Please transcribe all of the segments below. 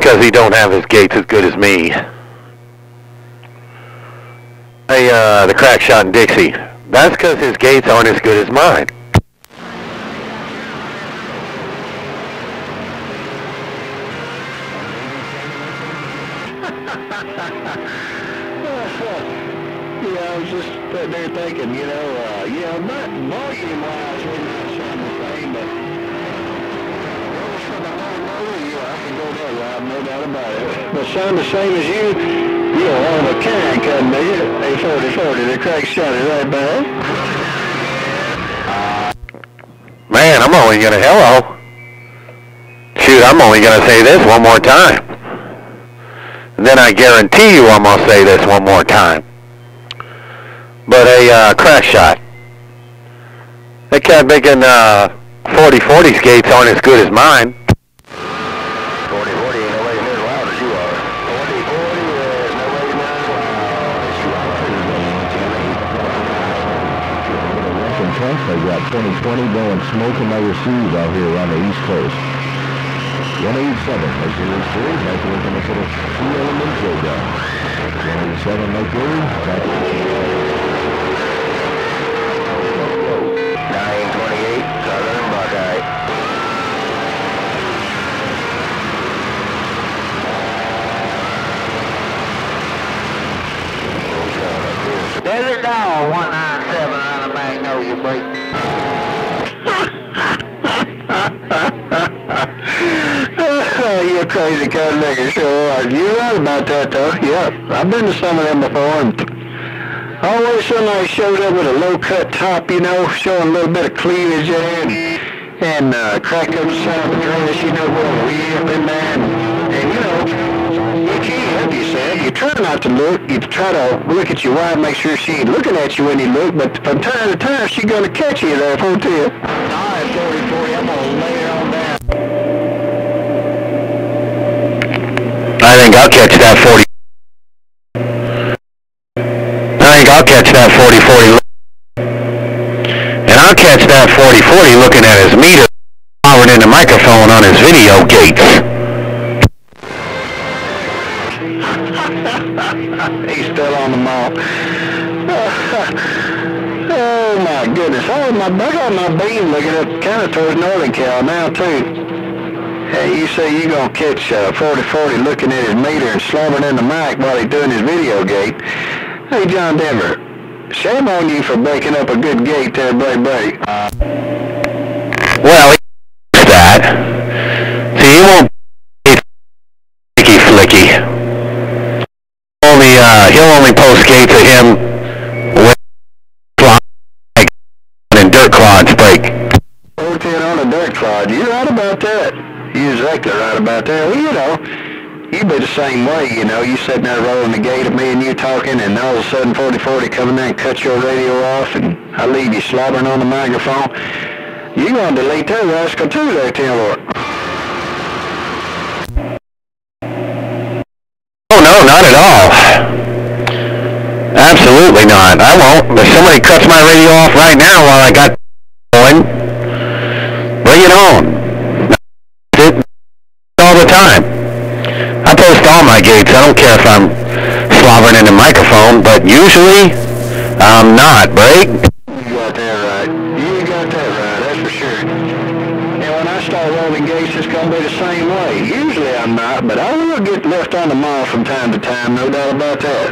because he don't have his gates as good as me. Hey, the Crackshot and Dixie. That's because his gates aren't as good as mine. Yeah, I was just sitting there thinking, not volume-wise, we're not showing the same, but for the whole motor, I can go that route, no doubt about it. But sound the same as you, you're one of a kind, couldn't be you? A 4040, the Crackshot, is that bad? Man, I'm only gonna, hello. Shoot, I'm only gonna say this one more time. And then I guarantee you I'm gonna say this one more time. But a Crackshot. They kept making 4040's gates aren't as good as mine. 4040 ain't nobody near as loud as you are. 4040 is nobody near as loud as you are. They've got 2020 blowing smoke and they receive out here around the East Coast. 187 is the series, like we're going to sort of two elements go down. 187 like those, back to 928, Southern Buckeye. Desert Dog 197 on the Magnolia break. You're crazy kind of nigga, sure are. You're right about that though. Yep, I've been to some of them before, and always somebody shows up with a low-cut top, showing a little bit of cleavage there, and crack up the side of the dress, way up in there, and you can't help yourself. You try not to look. You try to look at your wife, make sure she ain't looking at you when you look, but from time to time, she's gonna catch you there, won't you? All right, 4040, I'm gonna lay it on down. I think I'll catch that 40. I think I'll catch that 4040. And I'll catch that 4040 looking at his meter, powered in the microphone on his video gates. He's still on the mall. Oh my goodness. I got my beam looking up kind of towards Northern Cal now too. Hey, you say you gonna catch 4040 looking at his meter and slobbering in the mic while he's doing his video gate. Hey, John Denver, shame on you for breaking up a good gate there, break. Well, he that. See, he won't be flicky. He'll only post gates of him when and dirt clods break. 410 on a dirt clod. You're right about that. You're exactly right about that. Well, you be the same way, you sitting there rolling the gate of me and you talking, and all of a sudden 4040 coming there and cut your radio off, and I leave you slobbering on the microphone. You're going to delete that rascal too there, Timor. Oh, no, not at all. Absolutely not. I won't. If somebody cuts my radio off right now while I got going, bring it on. All the time. I post all my gates. I don't care if I'm slobbering in the microphone, but usually I'm not, break. You got that right. You got that right, that's for sure. And when I start rolling gates, it's going to be the same way. Usually I'm not, but I will get left on the mall from time to time, no doubt about that.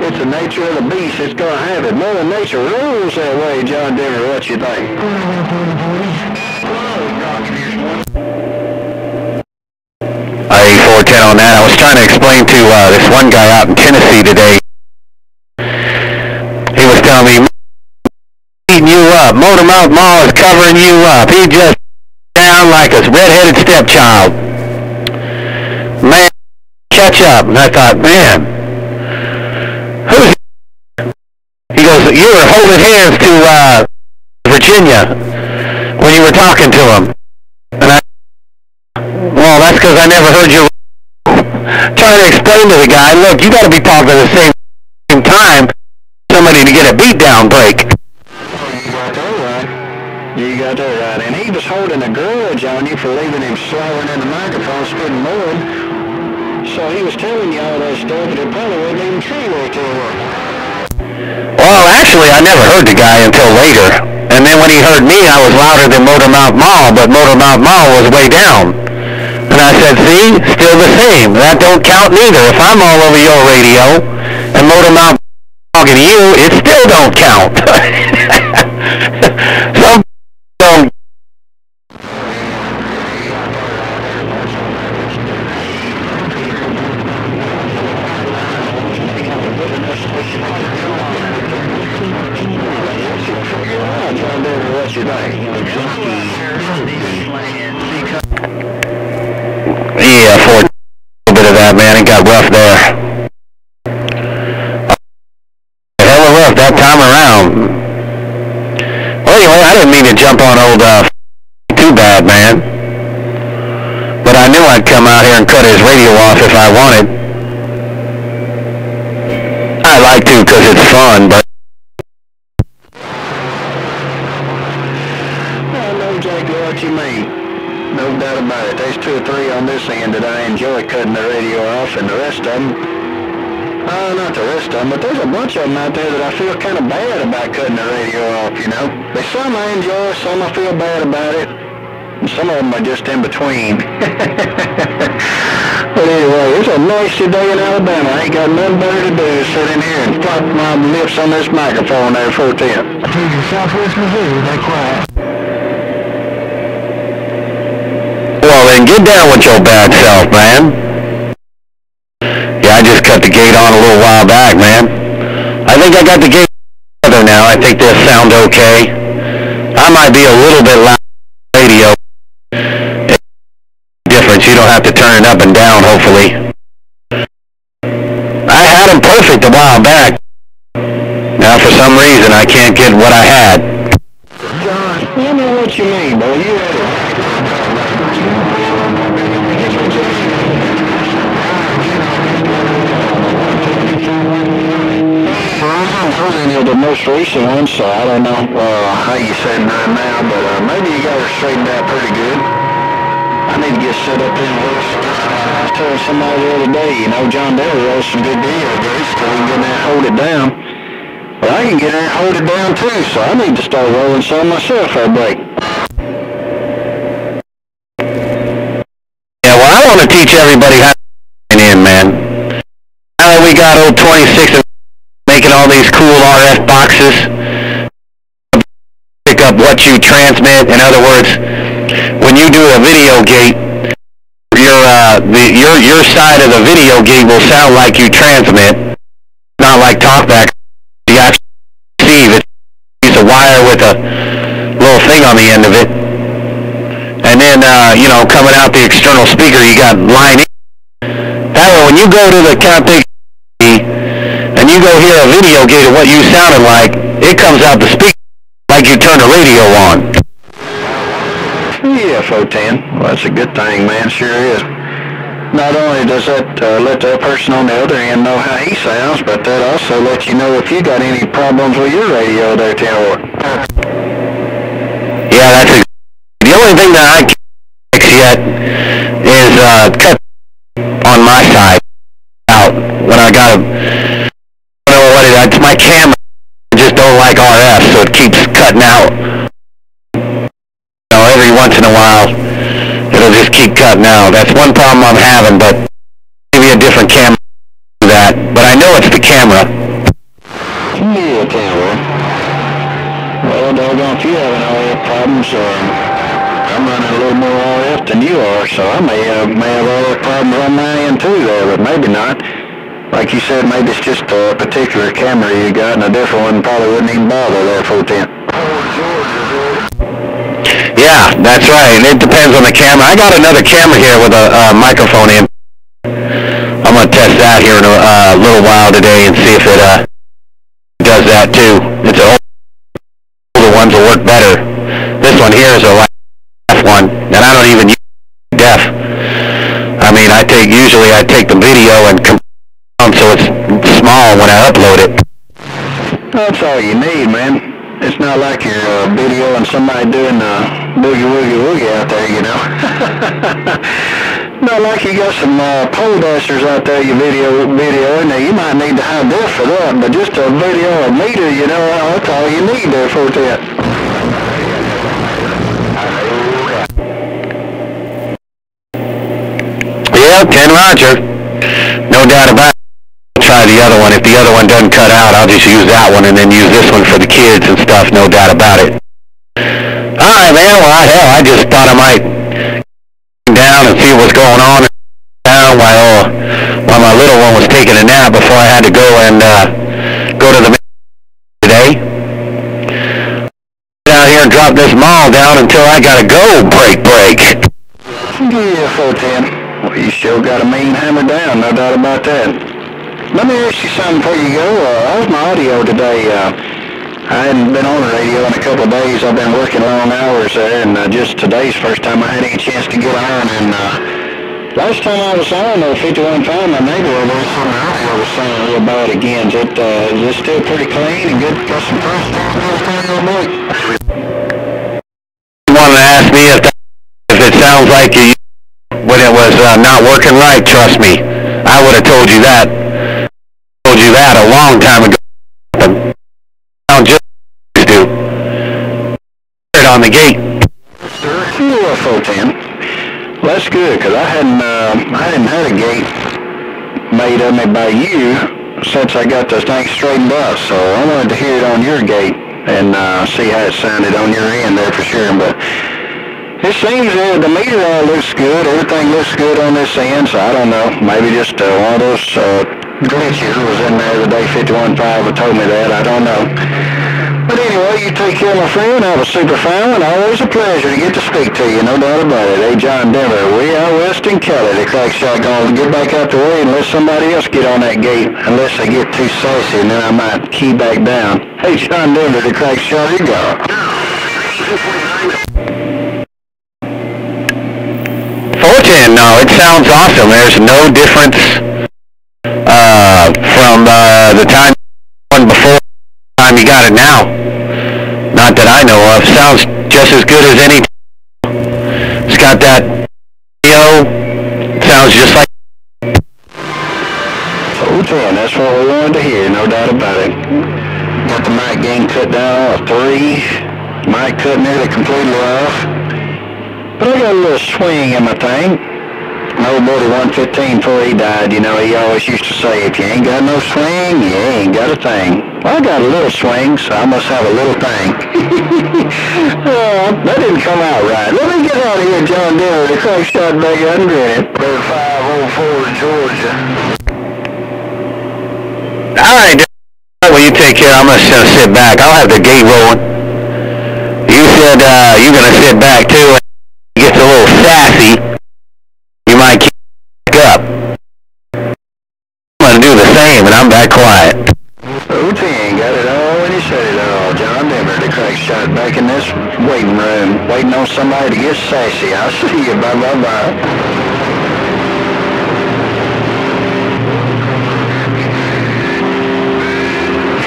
It's the nature of the beast. It's going to have it. Mother Nature rules that way, John Denver. What you think? On that. I was trying to explain to this one guy out in Tennessee today. He was telling me, beating you up. Motormouth Mall is covering you up. He just down like a red-headed stepchild. Man, catch up. And I thought, man, who's he goes, you were holding hands to Virginia when you were talking to him. And well, that's because I never heard you trying to explain to the guy, look, you got to be talking at the same time somebody to get a beat down break. You got that right. You got that right. And he was holding a grudge on you for leaving him slowing in the microphone, spitting mud. So he was telling you all that stuff, but it probably wasn't even true right there. Well, actually, I never heard the guy until later. And then when he heard me, I was louder than Motormouth Mall, but Motormouth Mall was way down. And I said, see, still the same. That don't count neither. If I'm all over your radio and Motormouth talking to you, it still don't count. Some don't. Yeah, for a little bit of that, man. It got rough there. Hella rough that time around. Well, anyway, I didn't mean to jump on old too bad, man. But I knew I'd come out here and cut his radio off if I wanted. I like to because it's fun, but I know exactly what you mean. No doubt about it. There's 2 or 3 on this end that I enjoy cutting the radio off, and the rest of them, not the rest of them, but there's a bunch of them out there that I feel kind of bad about cutting the radio off, you know. There's some I enjoy, some I feel bad about it, and some of them are just in between. But anyway, it's a noisy day in Alabama. I ain't got nothing better to do than sit in here and flop my lips on this microphone there for 10. I told you, Southwest Missouri, they're quiet. well, then get down with your bad self, man. Yeah, I just cut the gate on a little while back, man. I think I got the gate together now. I think they'll sound okay. I might be a little bit loud on the radio. Difference, you don't have to turn it up and down, hopefully. I had them perfect a while back. Now, for some reason, I can't get what I had. John, I know what you mean, boy. You had it. Well, I'm the most recent one, so I don't know how you sitting right now, but maybe you got her straightened out pretty good. I need to get set up in with I was telling somebody the other day, you know, John Dale rolls some good video games, so he can get in there and hold it down. But I can get in there and hold it down too, so I need to start rolling some myself for a break. Yeah, well, I want to teach everybody how to get in, man. Now that we got old 26 and making all these cool RF boxes, pick up what you transmit. In other words, when you do a video gate, your side of the video gate will sound like you transmit, not like talkback. You actually receive it. Use a wire with a little thing on the end of it, and then you know, coming out the external speaker, you got line in. That way, when you go to the Countdown and you go hear a video gate of what you sounded like, it comes out the speaker like you turn the radio on. Yeah, 410. Well, that's a good thing, man. Sure is. Not only does that let that person on the other end know how he sounds, but that also lets you know if you got any problems with your radio there, Taylor. Yeah, that's the only thing that I can't fix yet is cut on my side out when I got a. I don't know what it is. It's my camera. I just don't like RF, so it keeps cutting out. You know, every once in a while, it'll just keep cutting out. That's one problem I'm having, but maybe a different camera will do that. But I know it's the camera. Yeah, camera. Well, doggone, if you're having RF problems, I'm running a little more RF than you are, so I may have RF problems on my end too there, but maybe not. Like you said, maybe it's just a particular camera you got, and a different one probably wouldn't even bother there, 410. Yeah, that's right. And it depends on the camera. I got another camera here with a microphone in. I'm going to test that here in a little while today and see if it does that too. It's older ones will work better. This one here is a deaf one, and I don't even use deaf. I mean, usually I take the video and so it's small when I upload it. That's all you need, man. It's not like you're videoing somebody doing boogie woogie woogie out there, you know. Not like you got some pole dancers out there you video. Now you might need to have this for that, but just a video of meter, you know, that's all you need there for that. Yeah, 10 Roger. No doubt about it. I'll try the other one. If the other one doesn't cut out, I'll just use that one and then use this one for the kids and stuff. No doubt about it. All right, man. Well, hell, I just thought I might down and see what's going on down while my little one was taking a nap before I had to go and go to the today. Get out here and drop this mall down until I gotta go break. Yeah, 410. Well, you still got a mean hammer down, no doubt about that. Let me ask you something before you go. How's my audio today? I hadn't been on the radio in a couple of days. I've been working long hours there, and just today's the first time I had any chance to get on. And last time I was on, 51.5, my neighbor over there was saying a little about it again. Is it still pretty clean and good? Got some press and everything on it? You want to ask me if it sounds like you when it was not working right? Trust me, I would have told you that. A long time ago. Just do it on the gate. Yeah, 410. Well, that's good, because I hadn't had a gate made of me by you since I got this thing straightened out. So I wanted to hear it on your gate and see how it sounded on your end there for sure. But it seems the meter all looks good. Everything looks good on this end. So I don't know. Maybe just one of those glitches was in there the day 51.5 told me that. I don't know. But anyway, you take care of my friend. Have a super fine one. Always a pleasure to get to speak to you. No doubt about it. Hey, John Denver, we out west in Cali. The Crackshot going to get back out the way and let somebody else get on that gate. Unless they get too sassy, and then I might key back down. Hey, John Denver, the Crackshot, you go. 410, no, it sounds awesome. There's no difference from the time before the time you got it now. Not that I know of. Sounds just as good as any. It's got that audio. Sounds just like 410, that's what we wanted to hear, no doubt about it. Got the mic gain cut down, 3. Mic cut nearly completely off. But I got a little swing in my thing. My old buddy 115 before he died, you know, he always used to say, if you ain't got no swing, you ain't got a thing. Well, I got a little swing, so I must have a little thing. That didn't come out right. Let me get out of here, John Denver, the Crackshot back out and grin it. 504 Georgia. all right, well, you take care. I'm going to sit back. I'll have the gate rolling. You said you're going to sit back, too, and it gets a little sassy. You might keep up. I'm going to do the same, and I'm back quiet. Routine, got it all when you said it all. John Denver, the Crackshot, back in this waiting room, waiting on somebody to get sassy. I'll see you. Bye.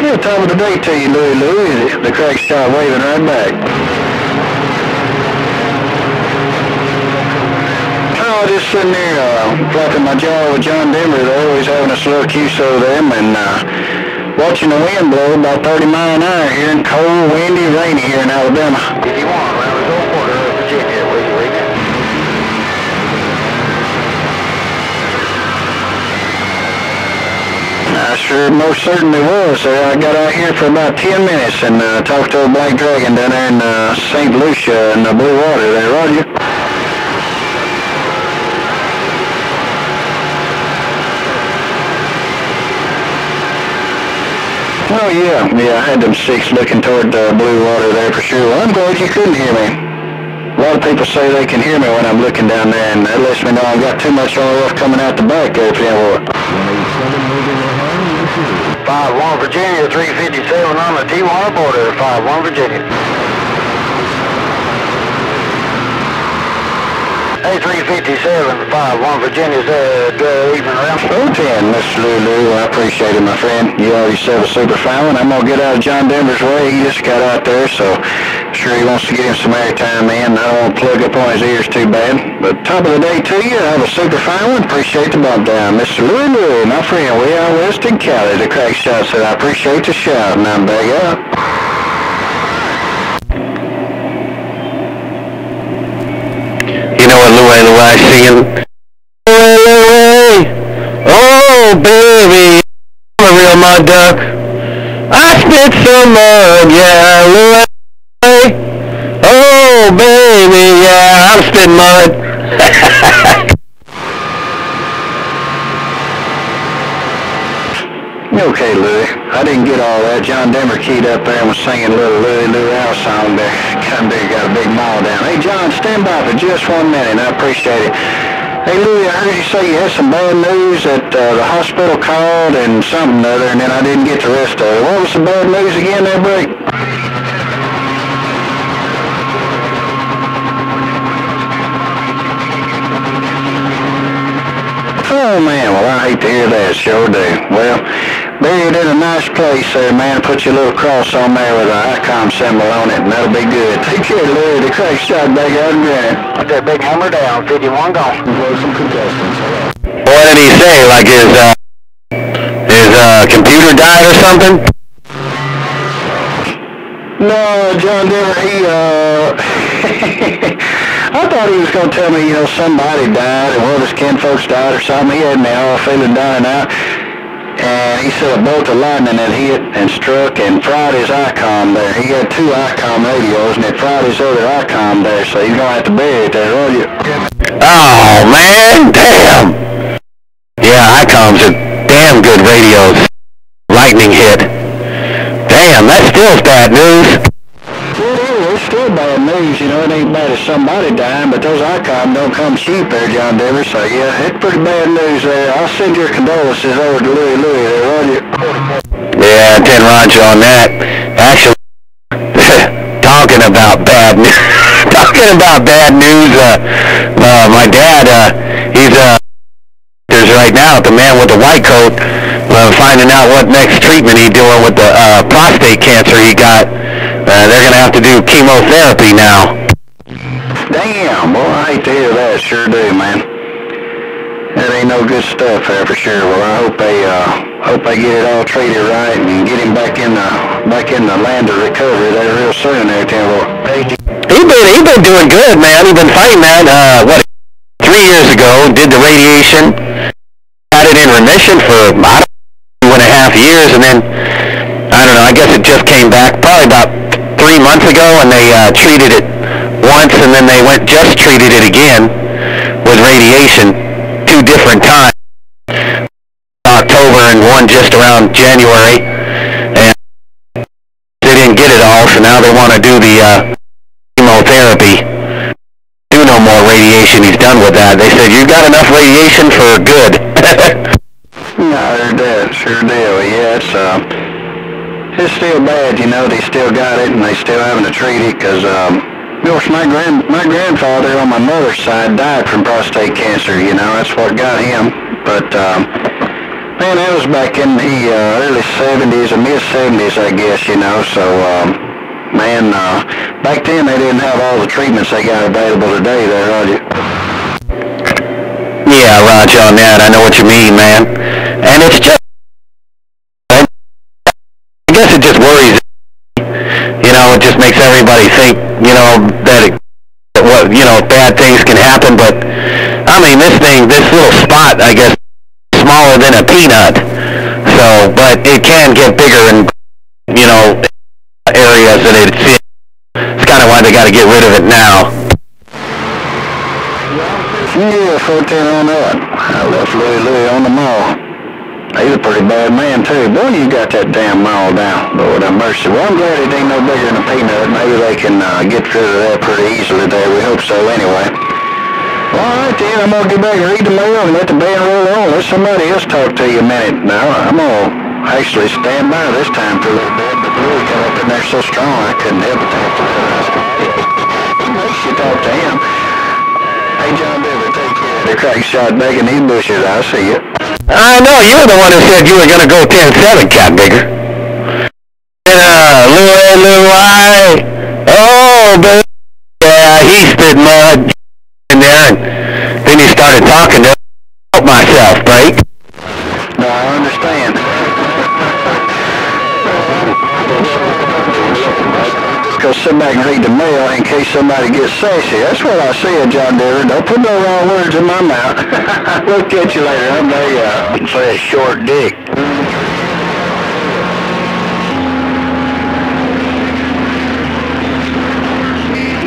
Good time of the day to you, Louie. The Crackshot waving right back. Oh, just sitting there flapping my jaw with John Denver. They're always having a slow cuse of them, and watching the wind blow about 30 miles an hour here in cold, windy, rainy here in Alabama. If you want, around the whole border of Virginia, where you read it? I sure most certainly was. I got out here for about 10 minutes and talked to a black dragon down there in St. Lucia in the blue water there, Roger. Oh, yeah, I had them six looking toward the blue water there for sure. Well, I'm glad you couldn't hear me. A lot of people say they can hear me when I'm looking down there, and that lets me know I've got too much RF coming out the back there, if you know what. 5-1 Virginia, 357 on the T1 border, 5-1 Virginia. Hey, 357-51, Virginia's good evening around. 410, Mr. Lulu. I appreciate it, my friend. You already said a super fine one. I'm going to get out of John Denver's way. He just got out there, so I'm sure he wants to get him some airtime in. I don't want to plug up on his ears too bad. But top of the day to you. Have a super fine one. Appreciate the bump down. Mr. Lulu, my friend, we out west in Cali. The Crackshot said, I appreciate the shout, and I'm back up. You know what Louie singing? Louie, oh baby, I'm a real mud duck. I spit some mud, yeah, Louie. Oh baby, yeah, I'm spitting mud. Okay, Louie. I didn't get all that. John Denver keyed up there and was singing a little Louie Louie song there. Got a big maul down. Hey, John, stand by for just 1 minute. I appreciate it. Hey, Louie, I heard you say you had some bad news that the hospital called and something other, and then I didn't get the rest of it. What was the bad news again there, Blake? Oh, man, well, I hate to hear that, sure do. Well, buried in a nice place there, man. Put your little cross on there with an icon symbol on it, and that'll be good. Take care, Louie. The Crackshot back out in there. Put that big hammer down, 51 gone. Blow some contestants. What did he say? Like his computer died or something? No, John Denver, I thought he was going to tell me, you know, somebody died, and one of his kinfolks died or something. He had me all feeling down out. And he said a bolt of lightning had hit and struck and fried his ICOM there. He had 2 ICOM radios, and it fried his other ICOM there, so he's going to have to bury it there, won't you? Oh, man, damn. Yeah, ICOMs are damn good radios. Lightning hit. Damn, that's still bad news. It's still bad news, you know. It ain't bad as somebody dying, but those ICOM don't come cheap there, John Denver. So, yeah, it's pretty bad news there. I'll send your condolences over to Louie there, won't you? Yeah, 10 Roger on that. Actually, talking about bad news, my dad, he's right now, the man with the white coat, finding out what next treatment he's doing with the prostate cancer he got. They're going to have to do chemotherapy now. Damn, boy, I hate to hear that. Sure do, man. That ain't no good stuff there for sure. Well, I hope they get it all treated right and get him back in the land of recovery there real soon there, Tim. He's been doing good, man. He's been fighting that, 3 years ago, did the radiation, had it in remission for, 2.5 years, and then, I don't know, I guess it just came back probably about 3 months ago, and they treated it once, and then they just treated it again with radiation 2 different times, October and one just around January, and they didn't get it all, so now they want to do the chemotherapy. Do no more radiation. He's done with that. They said, you've got enough radiation for good. No, I heard that. Sure do. Yeah, it's still bad, you know. They still got it, and they still having to treat it, because, of course, my grandfather on my mother's side died from prostate cancer, you know. That's what got him. But, man, that was back in the early 70s or mid-70s, I guess, you know. So, man, back then they didn't have all the treatments they got available today there, Roger. Yeah, Roger, on that. I know what you mean, man. And it's just, I guess it just worries, you know, it just makes everybody think, you know, that bad things can happen, but, I mean, this little spot, I guess, smaller than a peanut, so, but it can get bigger in, you know, areas that it's in. It's kind of why they got to get rid of it now. Yeah, 14 on that. I left Louie on the mall. He's a pretty bad man, too. Boy, you got that damn mall down. Lord have mercy. Well, I'm glad it ain't no bigger than a peanut. Maybe they can get rid of that pretty easily there. We hope so, anyway. Well, all right, then. I'm going to get back and read the mail and let the band roll on. Let somebody else talk to you a minute now. I'm going to actually stand by this time for a little bit, but Louie got up in there so strong I couldn't help but to have to let her. Makes you talk to him. Hey, John Denver, take care of the Crackshot making these bushes. I see you. I know, you're the one who said you were going to go 10-7, Cat Bigger. And, little I, oh, baby, yeah, he spit mud in there, and then he started talking to myself, right? No, I understand. Go sit back and read the mail in case somebody gets sassy. That's what I said, John Denver. Don't put no wrong words in my mouth. We'll catch you later. I'm very, for a short dick.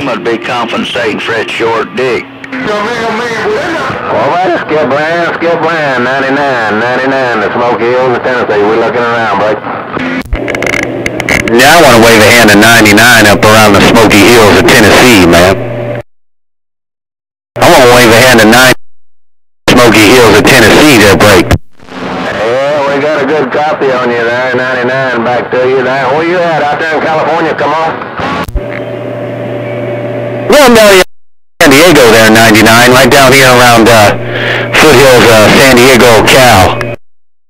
Must be compensating for that short dick. All right, skip line, 99, the Smoky Hills of Tennessee. We're looking around, bro. Yeah, I want to wave a hand to 99 up around the Smoky Hills of Tennessee, man. I want to wave a hand to 9 Smoky Hills of Tennessee there, break. Yeah, we got a good copy on you there, 99, back to you there. Where you at, out there in California? Come on. Well, no, yeah, San Diego there, 99, right down here around foothills San Diego, Cal.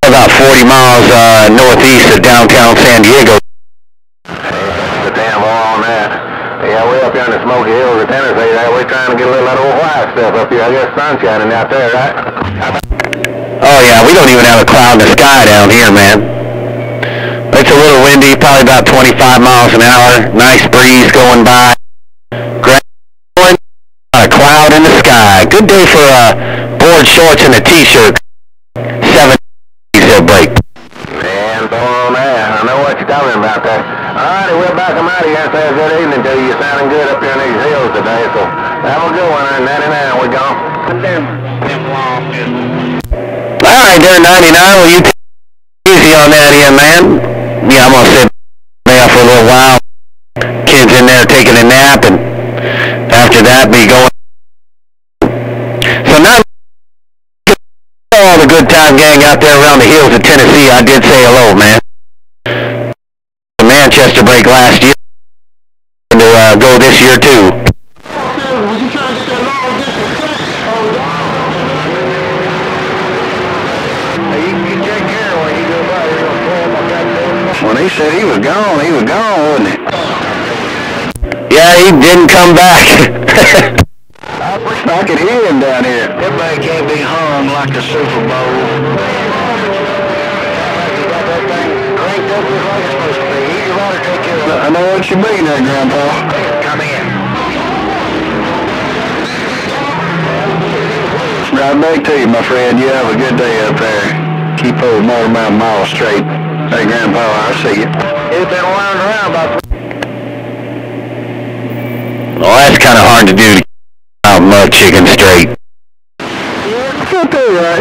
About 40 miles northeast of downtown San Diego. The damn all on that. Yeah, we're up here in the Smoky Hills of Tennessee there. We're trying to get a little of that old white stuff up here. I guess sun's shining out there, right? Oh, yeah, we don't even have a cloud in the sky down here, man. It's a little windy, probably about 25 miles an hour. Nice breeze going by. A cloud in the sky. Good day for board shorts and a t-shirt. 7 break. And on that. I know what you're talking about there. Alrighty, we're back. I'm out of here. Say good evening to you. You're sounding good up here in these hills today. So have a good one. 99, we're gone. Alright, there, 99. Well, you take it easy on that here, man. Yeah, I'm going to sit there for a little while. Kids in there taking a nap, and after that, be going. So now, all the good time gang out there around the hills of Tennessee, I did say hello, man. The Manchester break last year, and to go this year too. When he said he was gone, wasn't he? Yeah, he didn't come back. I could hear him down here. Everybody can't be hung like the Super Bowl. I know what you mean there, Grandpa. Come in. Right back to you, my friend. You have a good day up there. Keep those Motor Mountain miles straight. Hey, Grandpa, I see you. It's been wound around about... Well, that's kind of hard to do to keep out mud chicken straight. Yeah, got that right.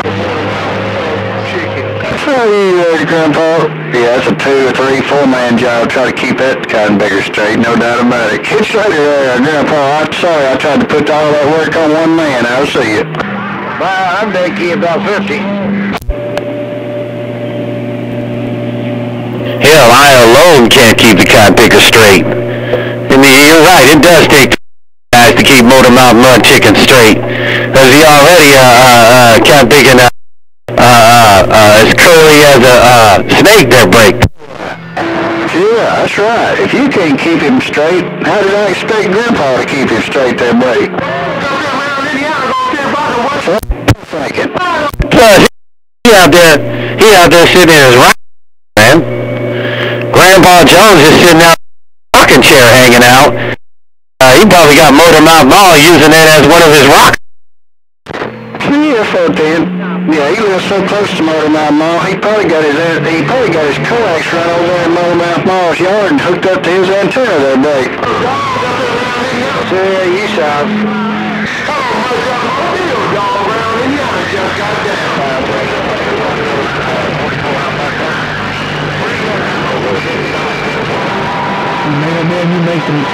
How are you, Grandpa? Yeah, it's a 2 or 3, 4-man job. Try to keep that cotton bigger straight, no doubt about it. Catch you later there, Grandpa. I'm sorry I tried to put all that work on one man. I'll see you. Bye, I'm Dickie, about 50. Hell, I alone can't keep the cotton picker straight. And you're right, it does take guys to keep Motor Mountain Mud Chicken straight. Because he already cotton picking as curly as a snake there, break. Yeah, that's right. If you can't keep him straight, how did I expect Grandpa to keep him straight there, break? Plus, he out there sitting in his rock, man. Grandpa Jones is sitting out in a rocking chair hanging out. He probably got Motor Mouth Mall using it as one of his rocks. Yeah, 14. Yeah, he lives so close to Motor Mouth Mall. He probably got his coax run over there in Motor Mouth Mall's yard and hooked up to his antenna there, buddy. So yeah, you saw. Man, you make them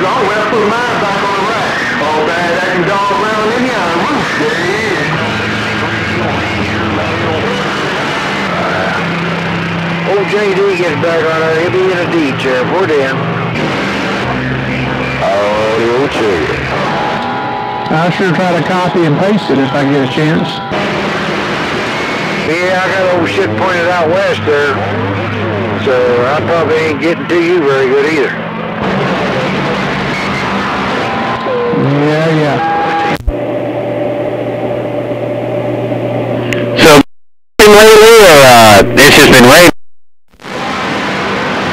I put mine back on the rack. All bad acting dog around in the roof. There he is. Old JD gets back on there. He'll be in a D chair. We're in. Oh, I'll sure try to copy and paste it if I get a chance. Yeah, I got old shit pointed out west there, so I probably ain't getting to you very good either. Yeah. So, lately, or it's just been raining?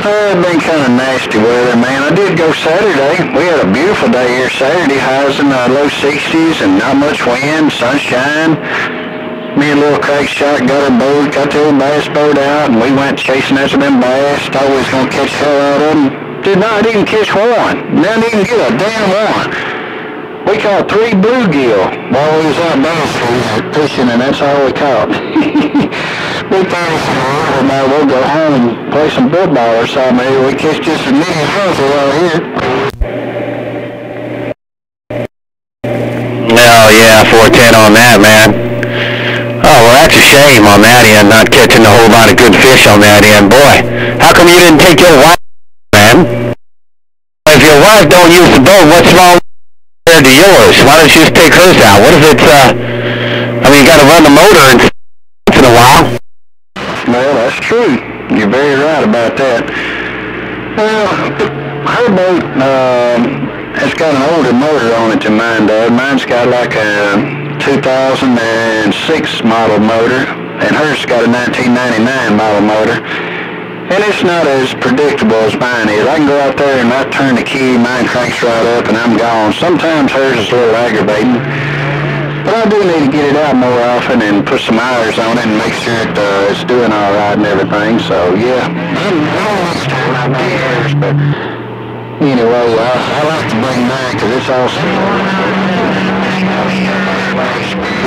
It's been kind of nasty weather, man. I did go Saturday. We had a beautiful day here Saturday, highs in the low 60s and not much wind, sunshine. Me and little Crackshot got our boat, got the old bass boat out, and we went chasing after them bass. Thought we was going to catch hell out of them. Did not even catch one. Didn't even get a damn one. We caught 3 bluegill while we was out bass fishing, and that's all we caught. We thought we'll go home and play some football or something. Maybe we catch just as many as out here. Oh yeah, 410 on that, man. Oh, well, that's a shame on that end, not catching a whole lot of good fish on that end. Boy, how come you didn't take your wife, man? If your wife don't use the boat, what's wrong compared to yours? Why don't you just take hers out? What if it's, I mean, you got to run the motor once in a while. Well, that's true. You're very right about that. Well, her boat has got an older motor on it than mine does. Mine's got like a 2006 model motor, and hers got a 1999 model motor. And it's not as predictable as mine is. I can go out there and I turn the key, mine cranks right up, and I'm gone. Sometimes hers is a little aggravating. But I do need to get it out more often and put some hours on it and make sure it's doing all right and everything. So, yeah. I'm hers, but anyway, I like to bring mine because it's awesome.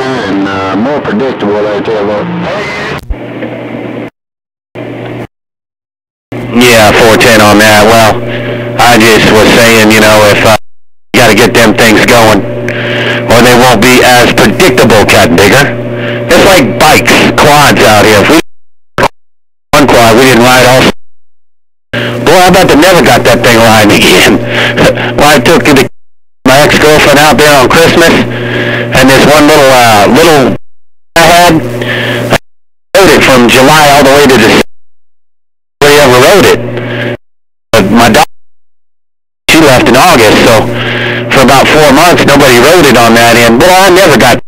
And more predictable there, too. Yeah, 410 on that. Well, I just was saying, you know, if you got to get them things going, or they won't be as predictable, Cat Bigger. It's like bikes, quads out here. If we one quad, we didn't ride all. Boy, I bet they never got that thing riding again. Well, I took my ex-girlfriend out there on Christmas, and this one little I had, I rode it from July all the way to December. Nobody ever rode it. My daughter, she left in August, so for about 4 months, nobody rode it on that end. Boy, I never got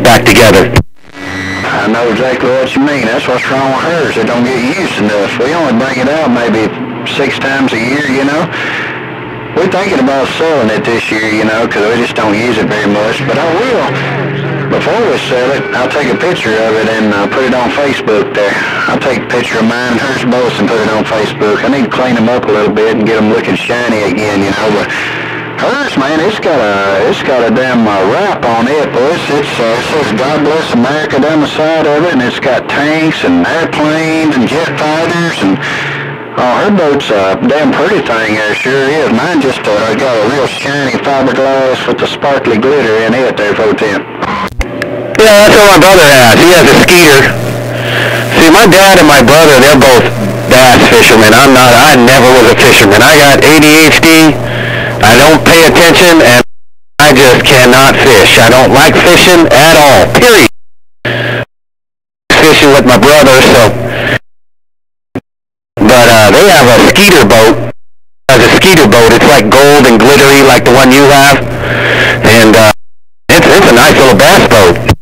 back together. I know exactly what you mean. That's what's wrong with hers. They don't get used enough. We only bring it out maybe 6 times a year, you know. We're thinking about selling it this year, you know, because we just don't use it very much. But I will. Before we sell it, I'll take a picture of it and put it on Facebook there. I'll take a picture of mine and hers both and put it on Facebook. I need to clean them up a little bit and get them looking shiny again, you know. But hers, man, it's got a damn wrap on it, boys. It says God Bless America down the side of it, and it's got tanks and airplanes and jet fighters, and her boat's a damn pretty thing there, sure is. Mine just got a real shiny fiberglass with the sparkly glitter in it there, 410. Yeah, that's what my brother has. He has a skeeter. See, my dad and my brother, they're both bass fishermen. I'm not. I never was a fisherman. I got ADHD. I don't pay attention, and I just cannot fish. I don't like fishing at all, period. Fishing with my brother, so. But they have a skeeter boat. As a skeeter boat, it's like gold and glittery like the one you have. And it's a nice little bass boat.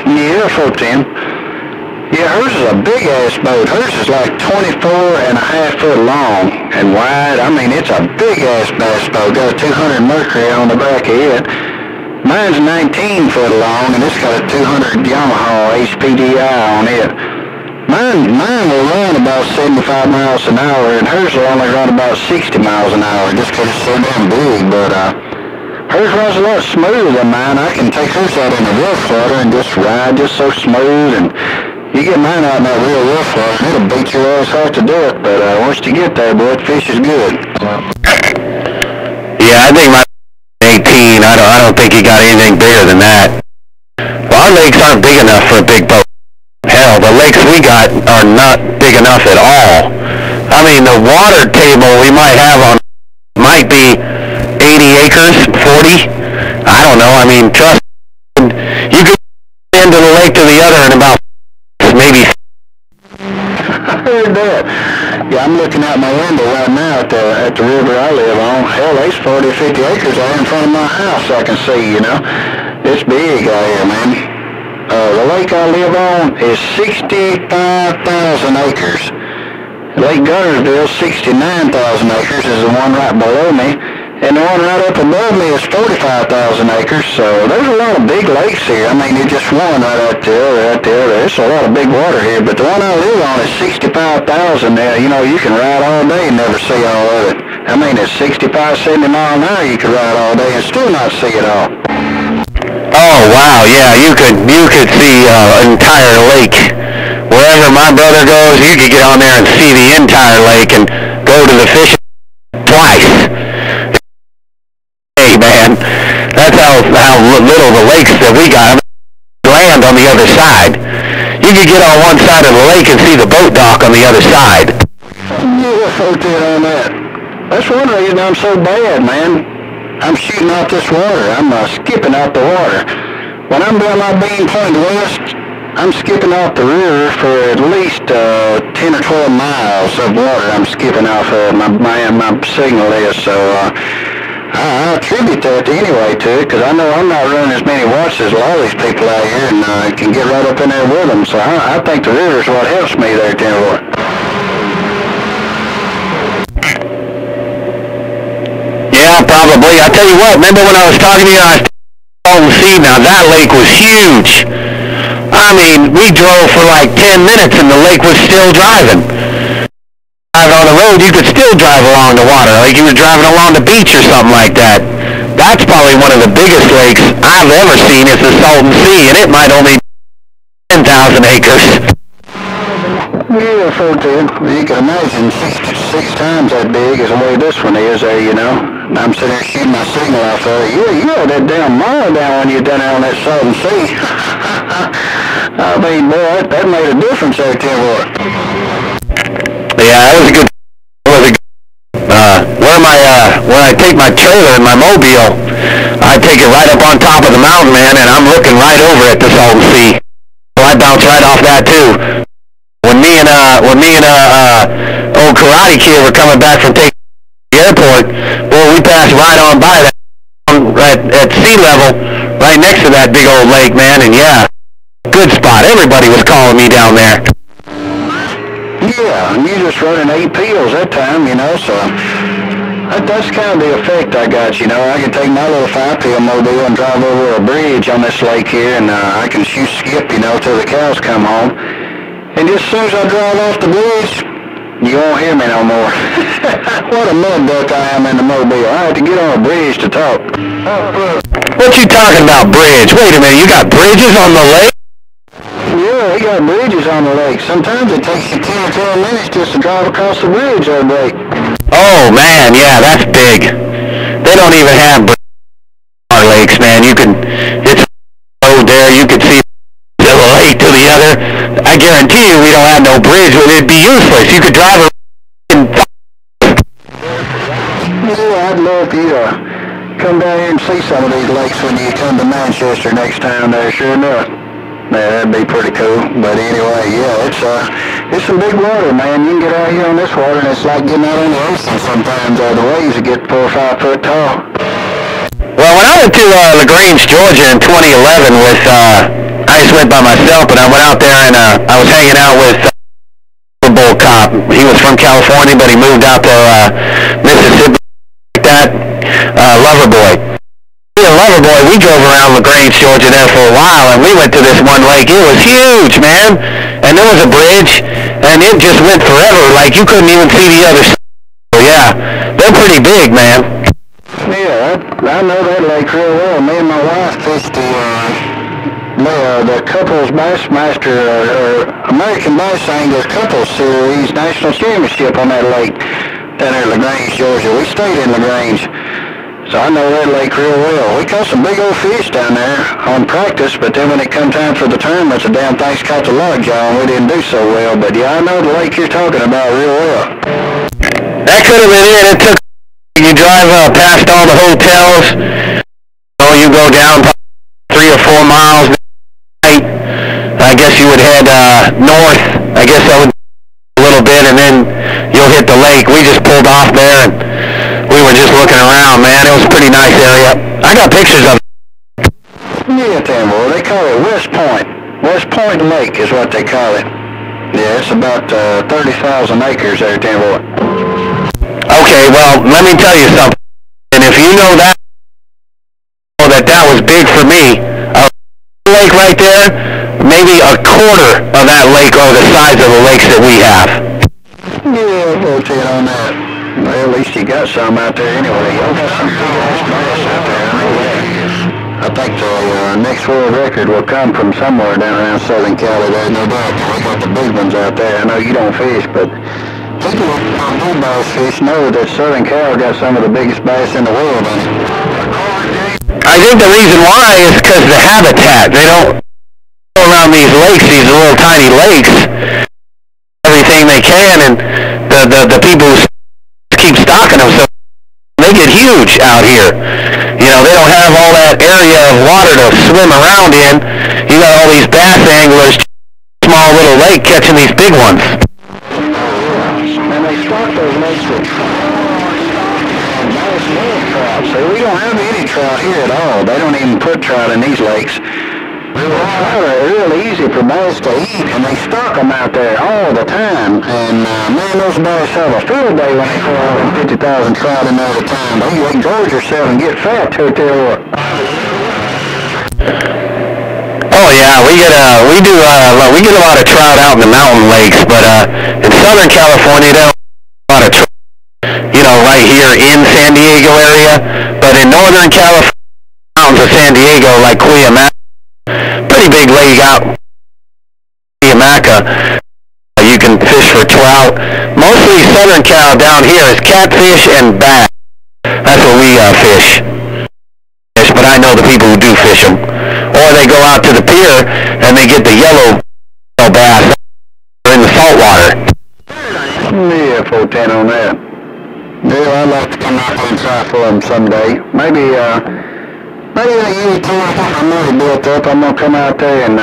Yeah, 410. Yeah, hers is a big-ass boat. Hers is like 24.5 foot long and wide. I mean, it's a big-ass bass boat. Got a 200 Mercury on the back of it. Mine's 19 foot long, and it's got a 200 Yamaha HPDI on it. Mine will run about 75 miles an hour, and hers will only run about 60 miles an hour just because it's so damn big. But hers runs a lot smoother than mine. I can take hers out in the rough water and just ride just so smooth. And you get mine out in that real rough water, it'll beat your ass hard to do it. But once you get there, boy, the fish is good. Yeah, I think my 18. I don't think he got anything bigger than that. Well, our lakes aren't big enough for a big boat. Hell, the lakes we got are not big enough at all. I mean, the water table we might have on might be 80 acres, 40. I the other in about maybe. I heard that. Yeah, I'm looking out my window right now at the river I live on. Hell, there's 40 or 50 acres there in front of my house I can see, you know. It's big out here, man. The lake I live on is 65,000 acres. Lake Gunnersville, 69,000 acres, is the one right below me. And the one right up above me is 45,000 acres, so there's a lot of big lakes here. I mean, it's just one right out there, right there. There's a lot of big water here, but the one I live on is 65,000 there. You know, you can ride all day and never see all of it. I mean, at 65, 70 miles an hour, you could ride all day and still not see it all. Oh, wow, yeah, you could see an entire lake. Wherever my brother goes, you could get on there and see the entire lake and go to the fishing twice. Hey, man, that's how little the lakes that we got. Land on the other side. You could get on one side of the lake and see the boat dock on the other side. Yeah, on that. That's one reason I'm so bad, man. I'm shooting out this water. I'm skipping out the water. When I'm down my beam pointing west, I'm skipping off the river for at least 10 or 12 miles of water. I'm skipping off my signal is, so I attribute that anyway to it, because I know I'm not running as many watts as a lot of these people out here, and can get right up in there with them. So I think the river is what helps me there, Timber. Yeah, probably. I tell you what, remember when I was talking to you, I was Salton Sea. Now that lake was huge. I mean, we drove for like 10 minutes and the lake was still driving. Drive on the road, you could still drive along the water, like you were driving along the beach or something like that. That's probably one of the biggest lakes I've ever seen is the Salton Sea, and it might only be 10,000 acres. Yeah, you can imagine six times that big as the way this one is there, you know. I'm sitting there shooting my signal off there. You had that damn mile down when you done out on that Salton Sea. I mean, boy, that made a difference there, Timber. Yeah, that was a good. When I take my trailer and my mobile, I take it right up on top of the mountain, man, and I'm looking right over at the Salton Sea. So I bounce right off that too. When me and old Karate Kid were coming back from taking the airport, well, we passed right on by that at sea level, right next to that big old lake, man, and yeah, good spot. Everybody was calling me down there. Yeah, and you just running 8 peels that time, you know, so that's kind of the effect I got, you know. I can take my little 5-peel mobile and drive over a bridge on this lake here, and I can shoot skip, you know, till the cows come home. And just as soon as I drive off the bridge, you won't hear me no more. What a mud duck I am in the mobile. I had to get on a bridge to talk. What you talking about, bridge? Wait a minute, you got bridges on the lake? Yeah, we got bridges on the lake. Sometimes it takes you 10 or 12 minutes just to drive across the bridge on the lake. Oh, man, yeah, that's big. They don't even have bridges on our lakes, man. It's a road there, you could see the lake to the other. I guarantee you we don't have no bridge. It'd be useless. You could drive around. Yeah, I'd love you to come down here and see some of these lakes when you come to Manchester next time there, sure enough. Yeah, that'd be pretty cool. But anyway, yeah, it's some big water, man. You can get out here on this water, and it's like getting out on the ocean sometimes. The waves get 4 or 5 foot tall. Well, when I went to LaGrange, Georgia in 2011 with, I just went by myself, but I went out there and I was hanging out with a bull cop. He was from California, but he moved out to Mississippi, like that, Loverboy. Loverboy, we drove around LaGrange, Georgia there for a while, and we went to this one lake. It was huge, man. And there was a bridge, and it just went forever. Like, you couldn't even see the other side. So, yeah, they're pretty big, man. Yeah, I know that lake real well. Me and my wife fished the Couples Bassmaster, or American Bass Angler Couples Series National Championship on that lake down there in LaGrange, Georgia. We stayed in LaGrange. So I know that lake real well. We caught some big old fish down there on practice, but then when it come time for the tournaments, the damn things caught the logjah and we didn't do so well. But yeah, I know the lake you're talking about real well. That could have been it. It took, you drive past all the hotels, you go down 3 or 4 miles, head north. I guess that would be a little bit, and then you'll hit the lake. We just pulled off there, and we were just looking around, man. It was a pretty nice area. I got pictures of it. Yeah, Tim, boy. They call it West Point. West Point Lake is what they call it. Yeah, it's about 30,000 acres there, Tim, boy. Okay, well, let me tell you something. And if you know that was big for me, lake right there, maybe a quarter of that lake are the size of the lakes that we have. Yeah, we'll tell you on that. Well, at least you got some out there anyway. Y'all got some big-ass bass out there, I know that. I think the next world record will come from somewhere down around Southern Cali. There's no doubt. We got the big ones out there. I know you don't fish, but people who do bass fish know that Southern Cal got some of the biggest bass in the world on it. I think the reason why is because the habitat. They don't go around these lakes, these little tiny lakes, everything they can, and the people who keep stocking them, so they get huge out here. You know, they don't have all that area of water to swim around in. You got all these bass anglers, small little lake, catching these big ones. And they stock those lakes with nice little trout. See, we don't have any trout here at all. They don't even put trout in these lakes. Trout are real easy for bass to eat, and they stock them out there all the time. And man, those bass have a field day when they throw 50,000 trout in there at a time. They gorge yourself and get fat to tell you what. Oh yeah, we get a lot of trout out in the mountain lakes, but in Southern California, they don't have a lot of trout. You know, right here in San Diego area, but in Northern California, mountains of San Diego, like Cuyamaca, pretty big lake out in Cuyamaca. You can fish for trout. Mostly Southern Cal down here is catfish and bass. That's what we fish. But I know the people who do fish them. Or they go out to the pier and they get the yellow bass in the salt water. Yeah, 410 on that. Yeah, I'd like to come out there and try for them someday. Maybe a year or two after I'm already built up, I'm gonna come out there and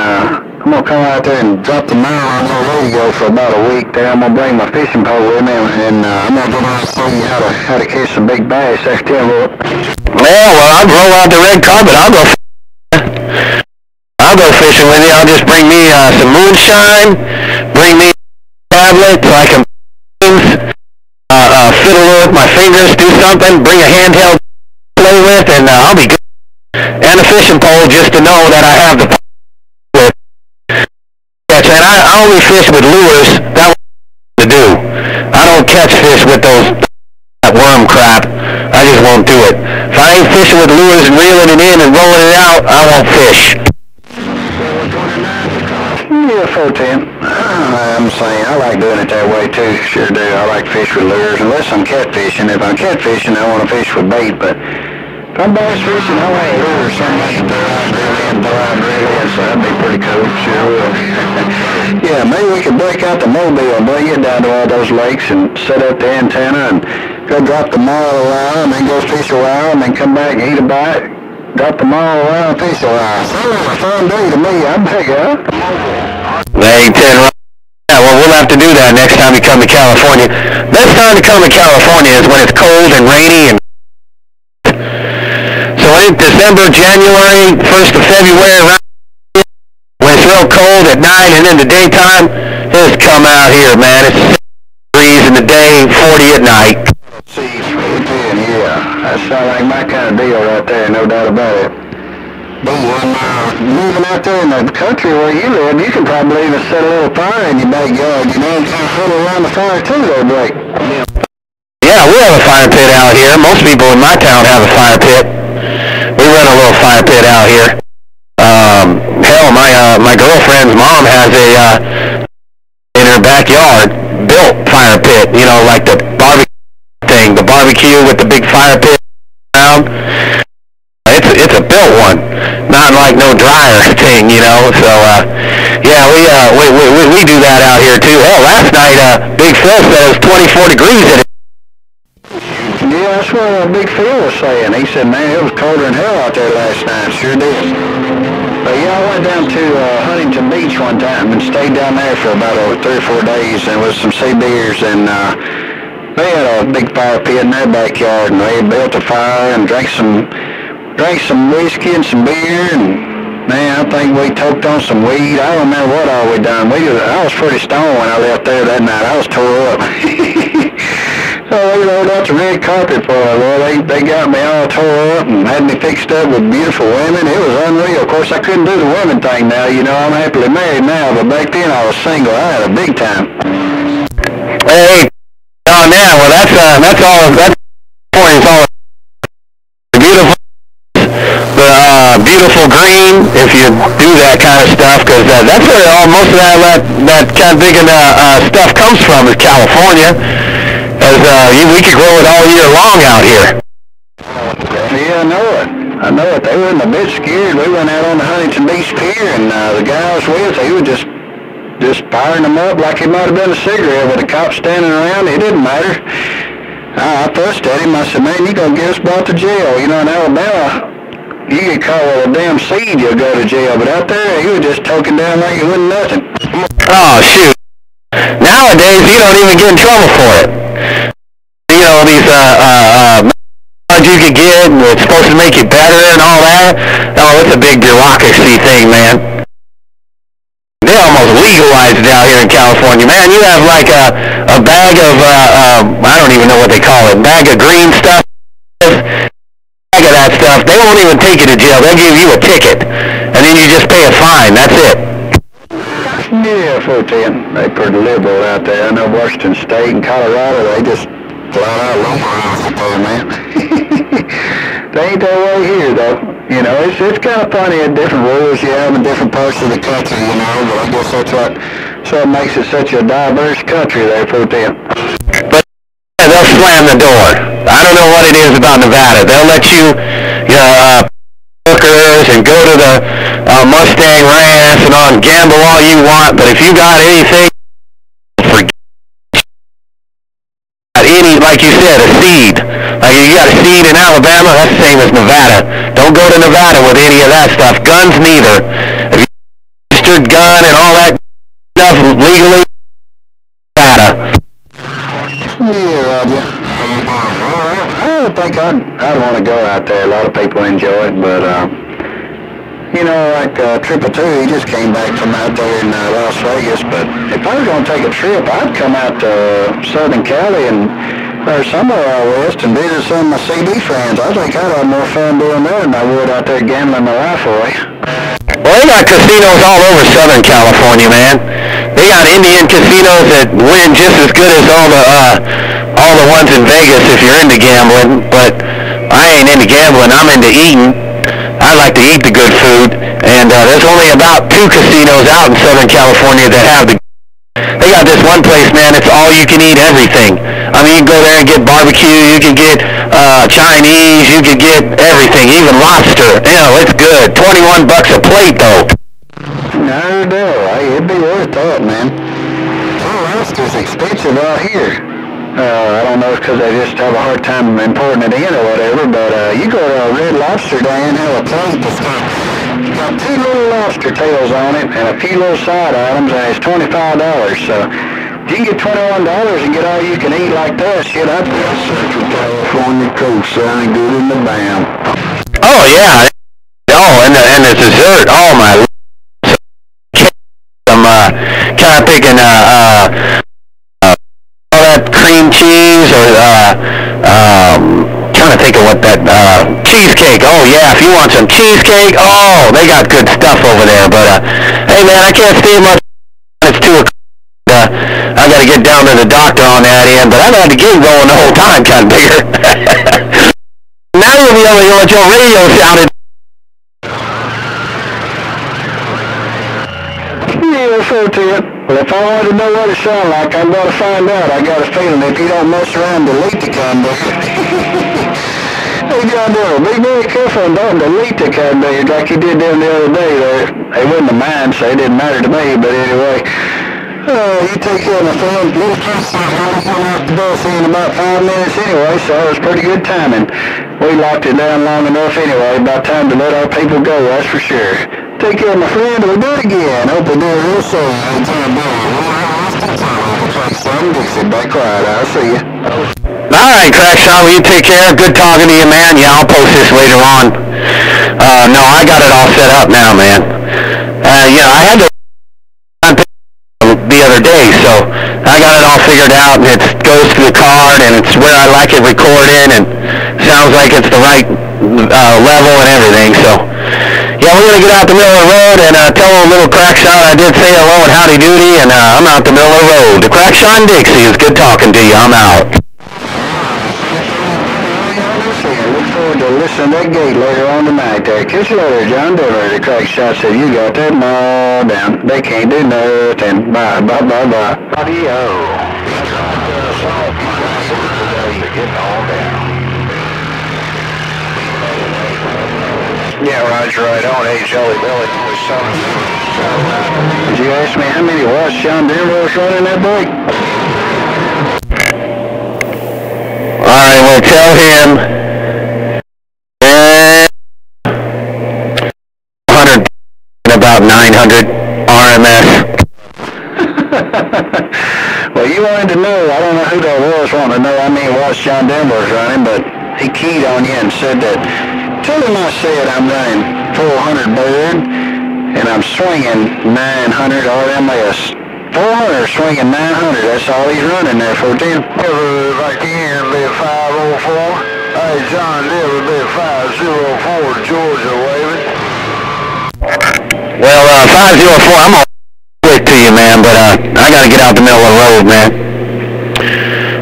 drop the mile on the radio for about a week there. I'm gonna bring my fishing pole with me, and I'm gonna go down and show you how to catch some big bass. That's terrible. Well, I'll roll out the red carpet. I'll go fishing with you. I'll just bring me some moonshine, bring me a tablet so I can fiddle with my fingers, do something, bring a handheld to play with, and I'll be good. And a fishing pole just to know that I have the with catch. And I only fish with lures. That's what to do. I don't catch fish with those worm crap. I just won't do it. If I ain't fishing with lures and reeling it in and rolling it out, I won't fish. Yeah, 410. I'm saying I like doing it that way too. Sure do. I like to fish with lures unless I'm catfishing. If I'm catfishing, I want to fish with bait. But if I'm bass fishing, I want lures. Something like so that'd be pretty cool. Sure will. Yeah, maybe we could break out the mobile and bring it down to all those lakes and set up the antenna and go drop the mile a while and then go fish a while and then come back and eat a bite. Drop the mile a while and fish a while. Sounds like a fun day to me. I'm back up. Hey, Ted. Yeah, well, we'll have to do that next time we come to California. Best time to come to California is when it's cold and rainy. And so in December, January, 1st of February, when it's real cold at night and in the daytime, just come out here, man. It's 6 degrees in the day, 40 at night. See, yeah, that sounds like my kind of deal right there, no doubt about it. But when moving out there in the country where you live, you can probably even set a little fire in your backyard, you know, and kind of huddle around the fire too there, Blake. Yeah, we have a fire pit out here. Most people in my town have a fire pit. We run a little fire pit out here. Hell, my girlfriend's mom has a in her backyard built fire pit. You know, like the barbecue with the big fire pit around. It's a built one, not like no dryer thing, you know. So yeah, we do that out here too. Hell, last night Big Phil said it was 24 degrees in it. Yeah, that's what Big Phil was saying. He said, man, it was colder than hell out there last night. Sure did. But yeah, I went down to Huntington Beach one time and stayed down there for about 3 or 4 days, and with some sea beers, and they had a big fire pit in their backyard, and they built a fire and drank some whiskey and some beer, and man, I think we toked on some weed. I don't remember what all we done. I was pretty stoned when I left there that night. I was tore up. So we rolled out the red carpet for it. Well, they got me all tore up and had me fixed up with beautiful women. It was unreal. Of course, I couldn't do the women thing now. You know, I'm happily married now, but back then I was single. I had a big time. Hey, on that. Well, that's all. That's point. It's all beautiful. The beautiful green, if you do that kind of stuff, because that's where most of that kind of digging stuff comes from, is California. As we could grow it all year long out here. Yeah, I know it. They wasn't a bit scared. We went out on the Huntington Beach Pier, and the guy I was with, he was just firing them up like he might have been a cigarette with a cop standing around. It didn't matter. I fussed at him. I said, man, you gonna get us brought to jail. You know, in Alabama, you get caught with a damn seed, you'll go to jail. But out there, he was just toking down like it wasn't nothing. Oh, shoot. Nowadays, you don't even get in trouble for it. You know, these you could get, and it's supposed to make you better and all that. Oh, it's a big bureaucracy thing, man. They almost legalized it out here in California, man. You have like a bag of, I don't even know what they call it, bag of green stuff, bag of that stuff. They won't even take you to jail. They'll give you a ticket, and then you just pay a fine. That's it. Yeah, 410. They pretty liberal out there. I know Washington State and Colorado, they just flat out local, man. They ain't that way here, though. You know, it's kind of funny at different rules you have in different parts of the country, you know, but I guess that's what makes it such a diverse country there, 410. But they'll slam the door. I don't know what it is about Nevada. They'll let you, workers and go to the Mustang Ranch and on gamble all you want, but if you got anything, forget any, like you said, a seed. Like you got a seed in Alabama, that's the same as Nevada. Don't go to Nevada with any of that stuff. Guns, neither. If you registered gun and all that stuff legally, Nevada. Yeah, Roger. I don't think I'd want to go out there. A lot of people enjoy it, but you know, like Triple Two, he just came back from out there in Las Vegas. But if I was going to take a trip, I'd come out to Southern Cali or somewhere out west and visit some of my CB friends. I think I'd have more fun doing that than I would out there gambling my life away. Well, they got casinos all over Southern California, man. They got Indian casinos that win just as good as all the ones in Vegas if you're into gambling. But I ain't into gambling. I'm into eating. I like to eat the good food, and there's only about 2 casinos out in Southern California that have the. They got this one place, man. It's all you can eat everything. I mean, you can go there and get barbecue. You can get Chinese. You can get everything, even lobster. You know, it's good. $21 a plate, though. No doubt. It'd be worth that, man. Oh, lobster's expensive out here. I don't know if because they just have a hard time importing it in or whatever, but you go to a Red Lobster down and have a plate that's got 2 little lobster tails on it and a few little side items, and it's $25. So if you can get $21 and get all you can eat like that, shit, I'd be on Central California coast, so I ain't good in the bam. Oh, yeah. Oh, and the dessert. Oh, my. I'm kind of picking cream cheese or trying to think of what that cheesecake. Oh yeah, if you want some cheesecake, oh, they got good stuff over there. But hey man, I can't stay much. It's 2 o'clock. I got to get down to the doctor on that end, but I've had the game going the whole time, kind of bigger. Now you'll be able to hear what your radio sounded. Yeah, 410. Well, if I wanted to know what it sounded like, I'm going to find out. I got a feeling if you don't mess around, delete the conductor. Hey, John Doe, be very careful and don't delete the conductor like you did them the other day there. They wouldn't have mind, so it didn't matter to me, but anyway. You take care of my phone. Little Crackshot off the bus in about 5 minutes anyway, so it was pretty good timing. We locked it down long enough anyway, about time to let our people go, that's for sure. Take care of my friend. We'll do it again. Hope we do it real soon. I'm Dixie. Back quiet. I'll see you. All right, Crackshot, well, you take care. Good talking to you, man. Yeah, I'll post this later on. No, I got it all set up now, man. Yeah, I had to the other day, so I got it all figured out, and it goes to the card, and it's where I like it recorded, and sounds like it's the right level and everything. So yeah, we're gonna get out the middle of the road and tell a little Crackshot I did say hello and howdy doody, and I'm out the middle of the road. The Crackshot and Dixie, is good talking to you. I'm out. Look forward to listening to that gate later on tonight there. Catch you later, John Denver. The Crackshot said you got that all down. They can't do nothing. Bye, bye, bye, bye. Audio. Yeah, Roger, right on. Hey, Jolly Billy. Did you ask me how many watts John Denver was running that break? All right, well, tell him 100 and about 900 RMS. Well, you wanted to know. I don't know who that was wanting to know how many watts John Denver was running, but he keyed on you and said that. Tell him I said I'm running 400 bird, and I'm swinging 900 RMS. 400 swinging 900. That's all he's running there for 10. If I can, live 504. Hey, John Denver, live 504, Georgia, waving. Well, 504, I'm all quick to you, man, but I gotta get out the middle of the road, man.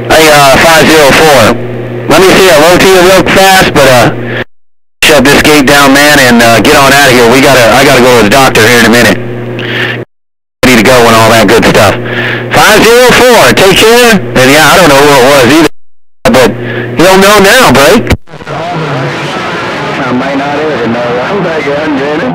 Hey, 504, let me say hello to you real fast, but shut this gate down, man, and get on out of here. I gotta go to the doctor here in a minute. Need to go and all that good stuff. 504, take care. And yeah, I don't know who it was either, but you'll know now, Blake. I may not ever know. I'm back on, Janet.